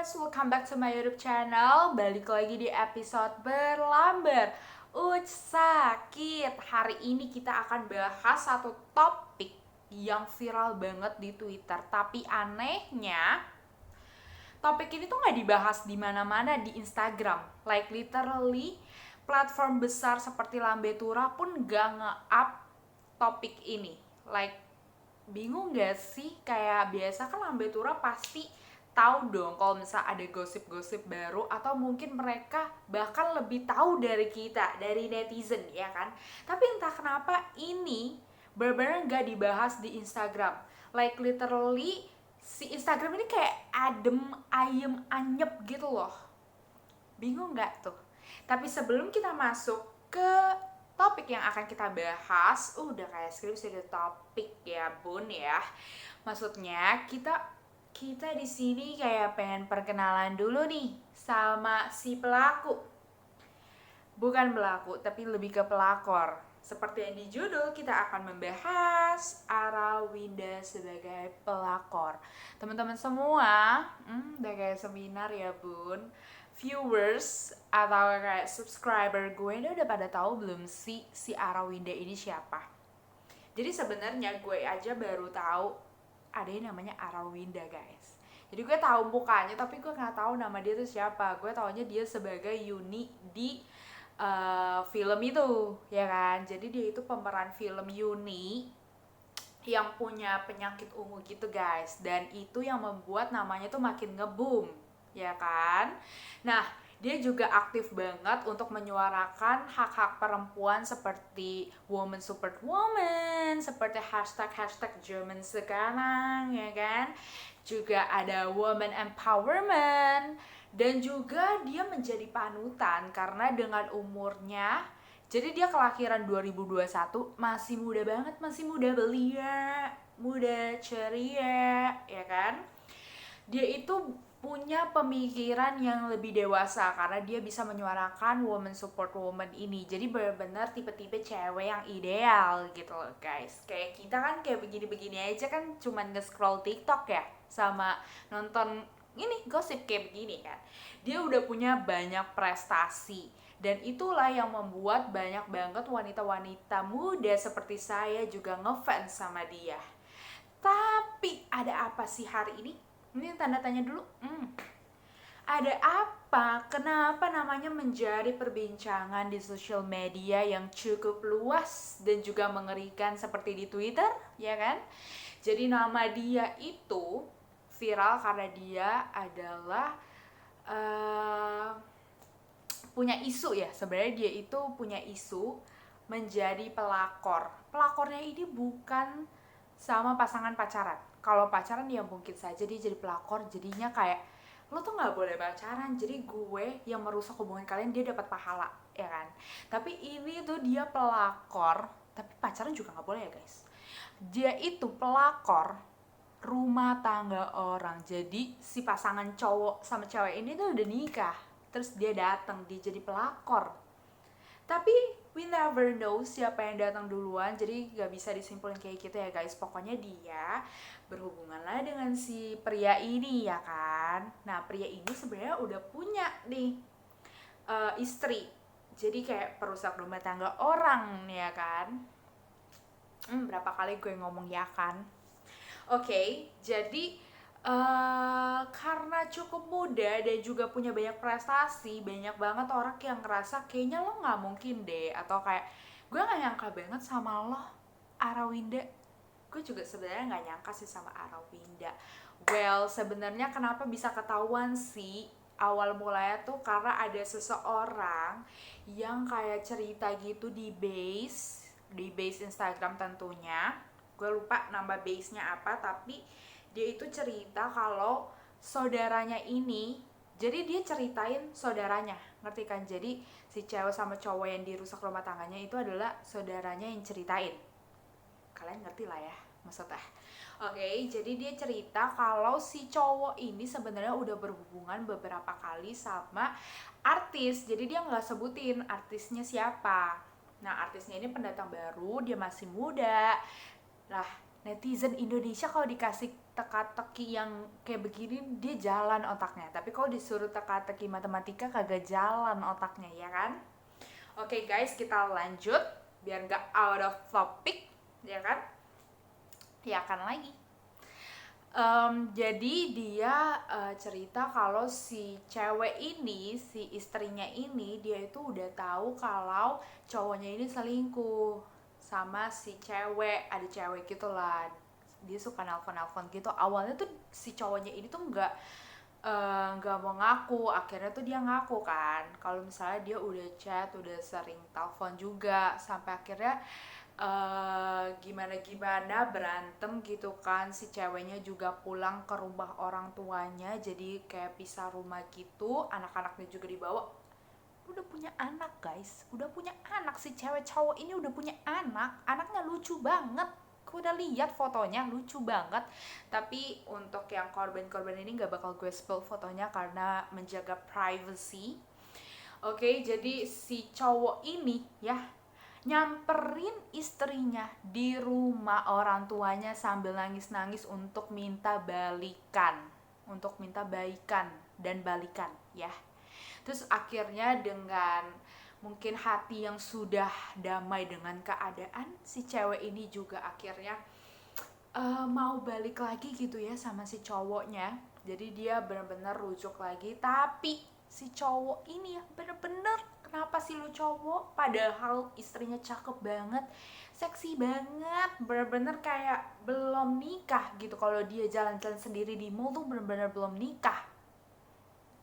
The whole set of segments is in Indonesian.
viewers, welcome back to my YouTube channel. Balik lagi di episode berlamber. Sakit. Hari ini kita akan bahas satu topik yang viral banget di Twitter. Tapi anehnya, topik ini tuh nggak dibahas di mana-mana di Instagram. Like literally, platform besar seperti Lambe Tura pun nggak nge-up topik ini. Like, bingung gak sih? Kayak biasa kan Lambe Tura pasti tahu dong kalau misal ada gosip-gosip baru, atau mungkin mereka bahkan lebih tahu dari kita, dari netizen ya kan. Tapi entah kenapa ini benar-benar nggak dibahas di Instagram. Like literally si Instagram ini kayak adem ayem anyep gitu loh. Bingung nggak tuh? Tapi sebelum kita masuk ke topik yang akan kita bahas, udah kayak skripsi di topik ya bun ya. Maksudnya kita di sini kayak pengen perkenalan dulu nih sama si pelaku. Bukan pelaku, tapi lebih ke pelakor. Seperti yang di judul, kita akan membahas Arawinda sebagai pelakor. Teman-teman semua, udah kayak seminar ya bun. Viewers atau kayak subscriber gue ini udah pada tahu belum sih si Arawinda ini siapa? Jadi sebenarnya gue aja baru tahu ada yang namanya Arawinda guys. Jadi gue tahu mukanya tapi gue nggak tahu nama dia tuh siapa. Gue taunya dia sebagai Yuni di film itu ya kan. Jadi dia itu pemeran film Yuni yang punya penyakit ungu gitu guys. Dan itu yang membuat namanya tuh makin nge-boom ya kan. Nah, dia juga aktif banget untuk menyuarakan hak-hak perempuan seperti woman support woman, seperti hashtag German sekarang ya kan. Juga ada woman empowerment, dan juga dia menjadi panutan karena dengan umurnya, jadi dia kelahiran 2021, masih muda banget, masih muda belia, muda ceria ya kan. Dia itu punya pemikiran yang lebih dewasa karena dia bisa menyuarakan woman support woman ini. Jadi benar-benar tipe-tipe cewek yang ideal gitu loh guys. Kayak kita kan kayak begini-begini aja kan cuman nge-scroll TikTok ya, sama nonton ini gosip kayak begini kan. Dia udah punya banyak prestasi, dan itulah yang membuat banyak banget wanita-wanita muda seperti saya juga ngefans sama dia. Tapi ada apa sih hari ini? Ini tanda tanya dulu. Ada apa? Kenapa namanya menjadi perbincangan di sosial media yang cukup luas dan juga mengerikan seperti di Twitter, ya kan? Jadi nama dia itu viral karena dia adalah punya isu ya. Sebenarnya dia itu punya isu menjadi pelakor. Pelakornya ini bukan sama pasangan pacaran. Kalau pacaran ya mungkin saja dia jadi pelakor, jadinya kayak lo tuh nggak boleh pacaran, jadi gue yang merusak hubungan kalian dia dapat pahala ya kan. Tapi ini tuh dia pelakor, tapi pacaran juga nggak boleh ya guys. Dia itu pelakor rumah tangga orang. Jadi si pasangan cowok sama cewek ini tuh udah nikah, terus dia datang, dia jadi pelakor. Tapi we never know siapa yang datang duluan, jadi gak bisa disimpulin kayak gitu ya guys. Pokoknya dia berhubungan lah dengan si pria ini ya kan. Nah, pria ini sebenarnya udah punya nih istri, jadi kayak perusak rumah tangga orang ya kan. Berapa kali gue ngomong ya kan. Oke, jadi karena cukup muda dan juga punya banyak prestasi, banyak banget orang yang ngerasa kayaknya lo nggak mungkin deh, atau kayak gue nggak nyangka banget sama lo, Arawinda. Gue juga sebenarnya nggak nyangka sih sama Arawinda. Well, sebenarnya kenapa bisa ketahuan sih? Awal mulanya tuh karena ada seseorang yang kayak cerita gitu di base Instagram tentunya. Gue lupa nama base-nya apa, tapi dia itu cerita kalau saudaranya ini, jadi dia ceritain saudaranya, ngerti kan? Jadi si cewek sama cowok yang dirusak rumah tangganya itu adalah saudaranya yang ceritain. Kalian ngerti lah ya maksudnya. Oke, jadi dia cerita kalau si cowok ini sebenarnya udah berhubungan beberapa kali sama artis. Jadi dia nggak sebutin artisnya siapa. Nah, artisnya ini pendatang baru, dia masih muda. Lah, netizen Indonesia kalau dikasih teka-teki yang kayak begini dia jalan otaknya, tapi kalau disuruh teka-teki matematika kagak jalan otaknya, ya kan? Oke guys, kita lanjut biar nggak out of topic, ya kan? Ya kan lagi. Jadi dia cerita kalau si cewek ini, si istrinya ini, dia itu udah tahu kalau cowoknya ini selingkuh sama si cewek, ada cewek gitu lah. Dia suka nelfon-nelfon gitu. Awalnya tuh si cowoknya ini tuh nggak mau ngaku, akhirnya tuh dia ngaku kan. Kalau misalnya dia udah chat, udah sering telepon juga, sampai akhirnya gimana berantem gitu kan, si ceweknya juga pulang ke rumah orang tuanya, jadi kayak pisah rumah gitu, anak-anaknya juga dibawa. Udah punya anak guys, udah punya anak, si cewek cowok ini udah punya anak, anaknya lucu banget. Aku udah lihat fotonya, lucu banget. Tapi untuk yang korban-korban ini gak bakal gue spill fotonya karena menjaga privacy. Oke, jadi si cowok ini ya nyamperin istrinya di rumah orang tuanya sambil nangis-nangis untuk minta baikan dan balikan ya. Terus akhirnya dengan mungkin hati yang sudah damai dengan keadaan, si cewek ini juga akhirnya mau balik lagi gitu ya sama si cowoknya. Jadi dia benar-benar rujuk lagi, tapi si cowok ini ya bener-bener, kenapa sih lu cowok, padahal istrinya cakep banget, seksi banget, bener-bener kayak belum nikah gitu. Kalau dia jalan-jalan sendiri di mall tuh bener-bener belum nikah,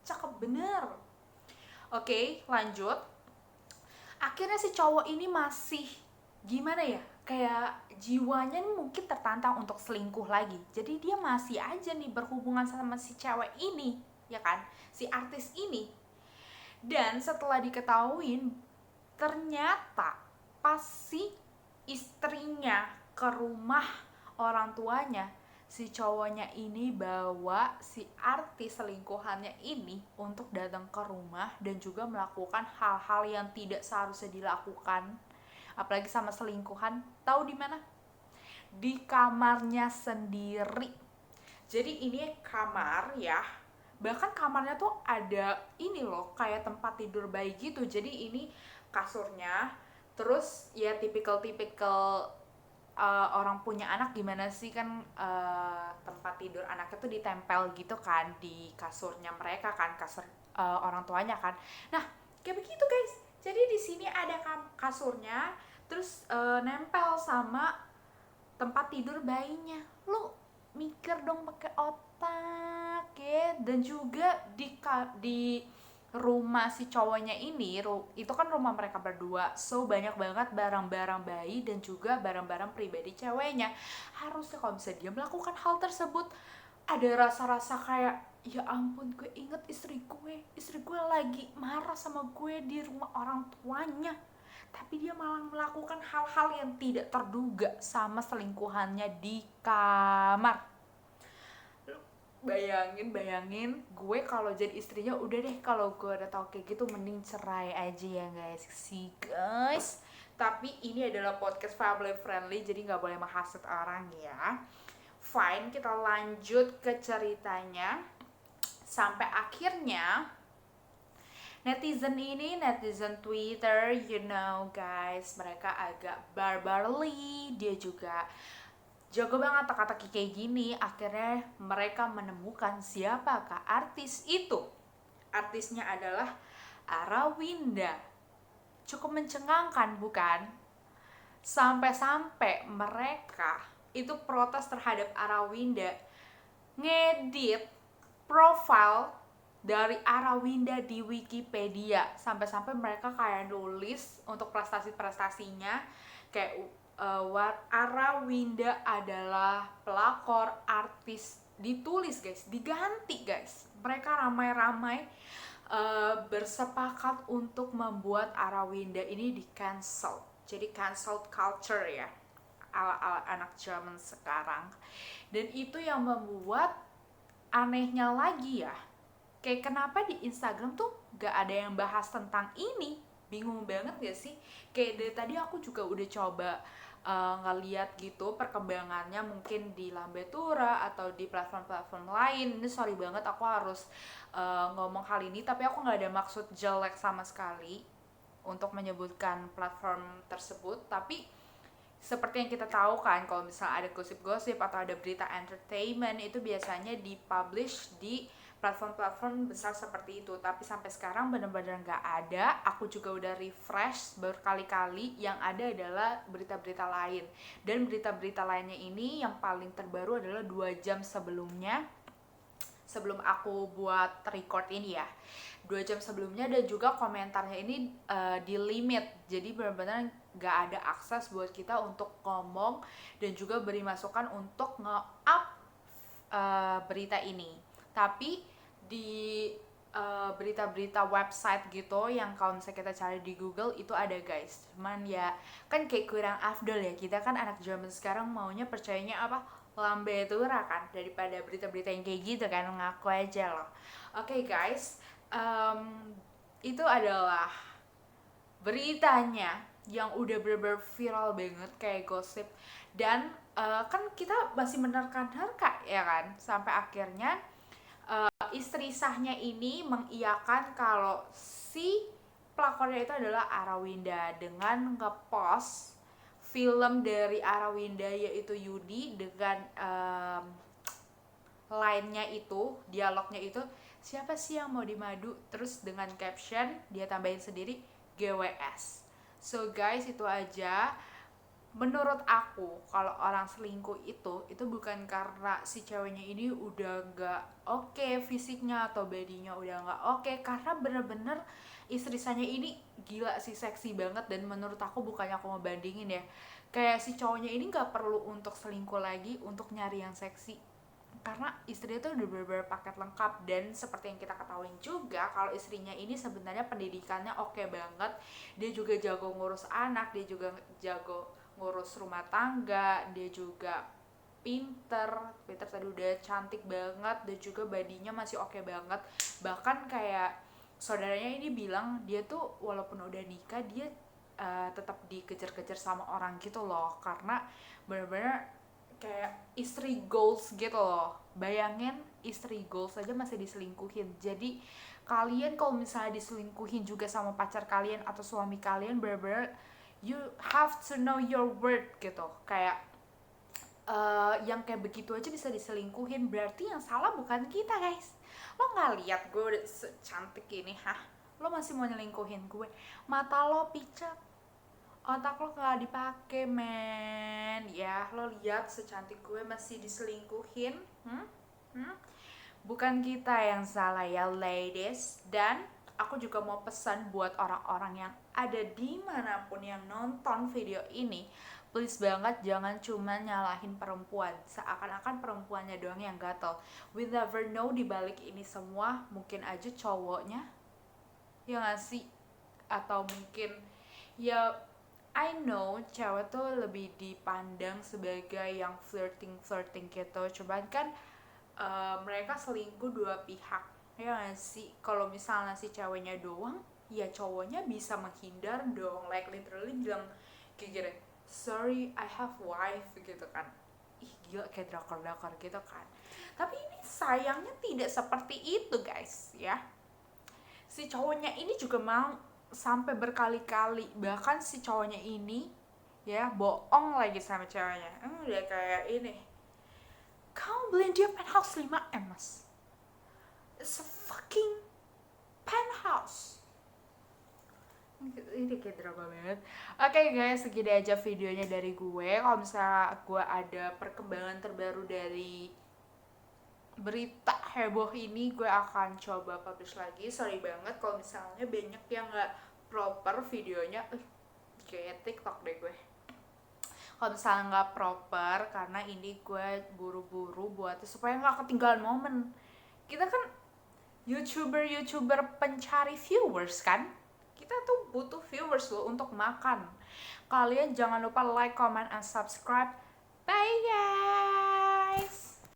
cakep bener. Oke, lanjut. Akhirnya si cowok ini masih gimana ya, kayak jiwanya mungkin tertantang untuk selingkuh lagi. Jadi dia masih aja nih berhubungan sama si cewek ini, ya kan, si artis ini. Dan setelah diketahuin, ternyata pas si istrinya ke rumah orang tuanya, si cowoknya ini bawa si artis selingkuhannya ini untuk datang ke rumah dan juga melakukan hal-hal yang tidak seharusnya dilakukan. Apalagi sama selingkuhan, tahu di mana? Di kamarnya sendiri. Jadi ini kamar ya, bahkan kamarnya tuh ada ini loh, kayak tempat tidur bayi gitu. Jadi ini kasurnya, terus ya tipikal orang punya anak gimana sih kan, tempat tidur anaknya tuh ditempel gitu kan di kasurnya mereka kan, kasur orang tuanya kan. Nah kayak begitu guys, jadi di sini ada kasurnya, terus nempel sama tempat tidur bayinya. Lu mikir dong pakai otak ya. Dan juga di rumah si cowoknya ini, itu kan rumah mereka berdua, so banyak banget barang-barang bayi dan juga barang-barang pribadi ceweknya. Harusnya kalau bisa dia melakukan hal tersebut, ada rasa-rasa kayak, ya ampun, gue inget istri gue lagi marah sama gue di rumah orang tuanya, tapi dia malah melakukan hal-hal yang tidak terduga sama selingkuhannya di kamar. Bayangin gue kalau jadi istrinya, udah deh, kalau gue udah tau kayak gitu mending cerai aja ya guys. Si guys, tapi ini adalah podcast family friendly, jadi nggak boleh menghasut orang ya. Fine, kita lanjut ke ceritanya. Sampai akhirnya netizen Twitter, you know guys, mereka agak barbarly, dia juga jago banget teka-teki kayak gini. Akhirnya mereka menemukan siapakah artis itu. Artisnya adalah Arawinda. Cukup mencengangkan bukan? Sampai-sampai mereka itu protes terhadap Arawinda, ngedit profile dari Arawinda di Wikipedia. Sampai-sampai mereka kayak nulis untuk prestasi-prestasinya, kayak Arawinda adalah pelakor, artis, ditulis guys, diganti guys. Mereka ramai-ramai bersepakat untuk membuat Arawinda ini di cancel. Jadi cancelled culture ya, ala-ala anak zaman sekarang. Dan itu yang membuat anehnya lagi ya, kayak kenapa di Instagram tuh gak ada yang bahas tentang ini. Bingung banget gak sih? Kayak dari tadi aku juga udah coba ngeliat gitu perkembangannya mungkin di Lambetura atau di platform-platform lain. Ini sorry banget aku harus ngomong hal ini, tapi aku nggak ada maksud jelek sama sekali untuk menyebutkan platform tersebut. Tapi seperti yang kita tahu kan, kalau misalnya ada gosip-gosip atau ada berita entertainment itu biasanya dipublish di platform-platform besar seperti itu. Tapi sampai sekarang benar-benar nggak ada. Aku juga udah refresh berkali-kali, yang ada adalah berita-berita lain. Dan berita-berita lainnya ini yang paling terbaru adalah 2 jam sebelumnya, sebelum aku buat record ini ya, 2 jam sebelumnya. Dan juga komentarnya ini di limit, jadi benar-benar gak ada akses buat kita untuk ngomong dan juga beri masukan untuk nge-up berita ini. Tapi di berita-berita website gitu yang kalau misalnya kita cari di Google itu ada guys, cuman ya kan kayak kurang afdol ya, kita kan anak zaman sekarang maunya percayanya apa, Lambetura kan, daripada berita-berita yang kayak gitu kan, ngaku aja loh. Oke guys, itu adalah beritanya yang udah bener-bener viral banget kayak gosip. Dan kan kita masih menerka-nerka ya kan, sampai akhirnya istri sahnya ini mengiyakan kalau si pelakornya itu adalah Arawinda dengan ngepost film dari Arawinda yaitu Yudi dengan line-nya itu, dialognya itu, siapa sih yang mau dimadu, terus dengan caption dia tambahin sendiri GWS. So guys, itu aja. Menurut aku kalau orang selingkuh itu bukan karena si ceweknya ini udah gak oke fisiknya atau badinya udah gak oke, karena bener-bener istri saya ini gila sih, seksi banget. Dan menurut aku, bukannya aku mau bandingin ya, kayak si cowoknya ini gak perlu untuk selingkuh lagi untuk nyari yang seksi, karena istrinya tuh udah bener-bener paket lengkap. Dan seperti yang kita ketahui juga kalau istrinya ini sebenarnya pendidikannya oke banget, dia juga jago ngurus anak, dia juga jago ngurus rumah tangga, dia juga pinter tadi udah cantik banget, dan juga badinya masih oke banget. Bahkan kayak saudaranya ini bilang dia tuh walaupun udah nikah dia tetap dikejar-kejar sama orang gitu loh, karena bener-bener kayak istri goals gitu loh. Bayangin istri goals aja masih diselingkuhin. Jadi kalian kalau misalnya diselingkuhin juga sama pacar kalian atau suami kalian, bener-bener you have to know your worth gitu. Kayak yang kayak begitu aja bisa diselingkuhin, berarti yang salah bukan kita guys. Lo nggak lihat gue udah secantik ini, lo masih mau nyelingkuhin gue? Mata lo picat, otak lo gak dipake men. Ya lo lihat secantik gue masih diselingkuhin. Bukan kita yang salah ya ladies. Dan aku juga mau pesan buat orang-orang yang ada dimanapun yang nonton video ini, please banget jangan cuma nyalahin perempuan seakan-akan perempuannya doang yang gatel. We never know dibalik ini semua mungkin aja cowoknya, ya gak sih? Atau mungkin ya, I know cewek tuh lebih dipandang sebagai yang flirting gitu, cuman kan mereka selingkuh dua pihak, ya gak sih? Kalau misalnya si ceweknya doang, ya cowoknya bisa menghindar dong, like literally bilang kayak gini, sorry I have wife gitu kan. Ih gila, kayak drakor gitu kan. Tapi ini sayangnya tidak seperti itu guys ya. Si cowoknya ini juga mau sampai berkali-kali, bahkan si cowoknya ini ya bohong lagi sama ceweknya. Udah kayak ini, kamu beliin dia penthouse 5M mas, it's a fucking penthouse. Ini kayak drama banget. Oke guys, segini aja videonya dari gue. Kalau misalnya gue ada perkembangan terbaru dari berita heboh ini, gue akan coba publish lagi. Sorry banget kalau misalnya banyak yang gak proper videonya. Kayak TikTok deh gue. Kalau misalnya nggak proper, karena ini gue buru-buru buat supaya nggak ketinggalan momen. Kita kan youtuber pencari viewers kan, kita tuh butuh viewers loh untuk makan. Kalian jangan lupa like, comment, and subscribe. Bye guys.